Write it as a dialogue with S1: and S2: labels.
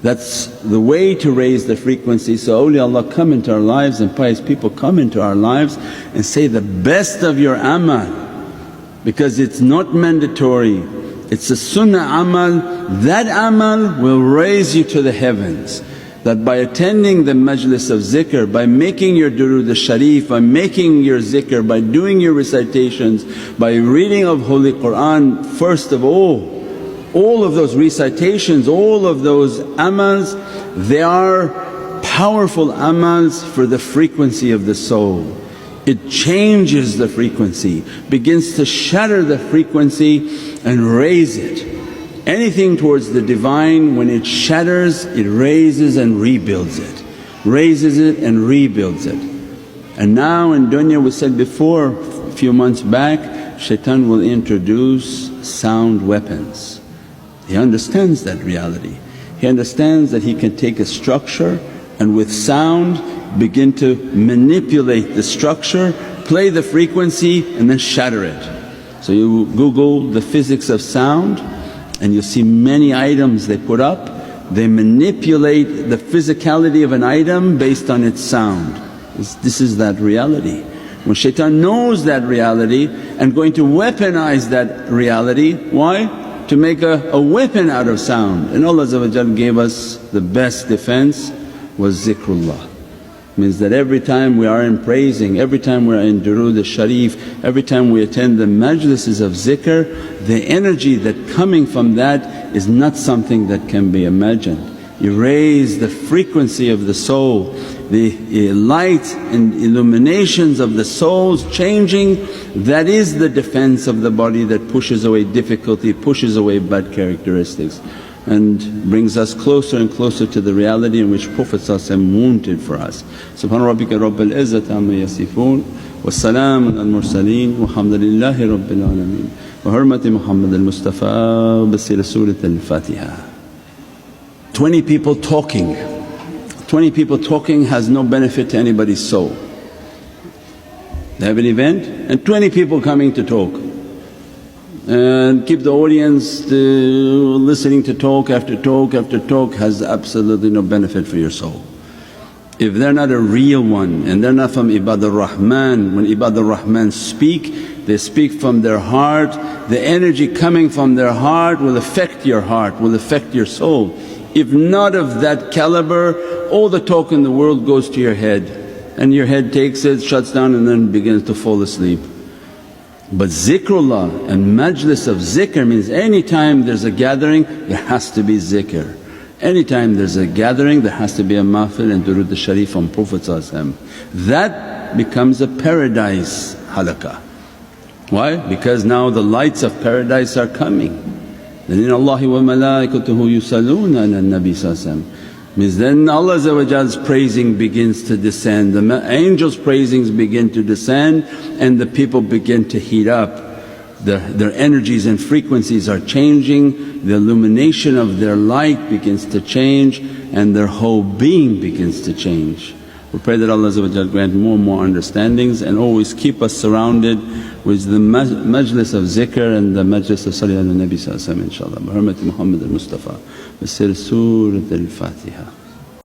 S1: That's the way to raise the frequency. So awliyaullah come into our lives and pious people come into our lives and say the best of your amal, because it's not mandatory, it's a sunnah amal. That amal will raise you to the heavens. That by attending the majlis of zikr, by making your durood al-sharif, by making your zikr, by doing your recitations, by reading of Holy Qur'an, first of all of those recitations, all of those amals, they are powerful amals for the frequency of the soul. It changes the frequency, begins to shatter the frequency and raise it. Anything towards the Divine, when it shatters, it raises and rebuilds it, raises it and rebuilds it. And now in dunya, we said before a few months back, shaitan will introduce sound weapons. He understands that reality. He understands that he can take a structure and with sound begin to manipulate the structure, play the frequency and then shatter it. So you Google the physics of sound and you'll see many items they put up, they manipulate the physicality of an item based on its sound. This is that reality. When shaitan knows that reality and going to weaponize that reality, why? To make a weapon out of sound. And Allah gave us the best defense was zikrullah. Means that every time we are in praising, every time we are in durood al-sharif, every time we attend the majlises of zikr, the energy that coming from that is not something that can be imagined. You raise the frequency of the soul, the light and illuminations of the souls changing, that is the defense of the body that pushes away difficulty, pushes away bad characteristics and brings us closer and closer to the reality in which Prophet wanted for us. Subhana rabbika rabbil izzati amma yasifoon wa salaamun al mursaleen walhamdulillahi rabbil alameen wa hurmati Muhammad al-Mustafa bi siri Surat al-Fatiha. 20 people talking, 20 people talking has no benefit to anybody's soul. They have an event and 20 people coming to talk and keep the audience listening to talk after talk after talk has absolutely no benefit for your soul. If they're not a real one and they're not from Ibadur Rahman, when Ibadur Rahman speak, they speak from their heart, the energy coming from their heart will affect your heart, will affect your soul. If not of that calibre, all the talk in the world goes to your head and your head takes it, shuts down and then begins to fall asleep. But zikrullah and majlis of zikr means anytime there's a gathering there has to be zikr. Anytime there's a gathering there has to be a mahfil and durood al-sharif on Prophet. That becomes a paradise halaqah. Why? Because now the lights of paradise are coming. Then inna Allahi wa malaikatuhu yusalluna ala nabi means then Allah's praising begins to descend, the angels' praisings begin to descend and the people begin to heat up. Their energies and frequencies are changing, the illumination of their light begins to change and their whole being begins to change. We pray that Allah grant more and more understandings and always keep us surrounded with the majlis of zikr and the majlis of salih ala nabi inshaAllah. Bi hurmati Muhammad al-Mustafa bi siri Surat al-Fatiha.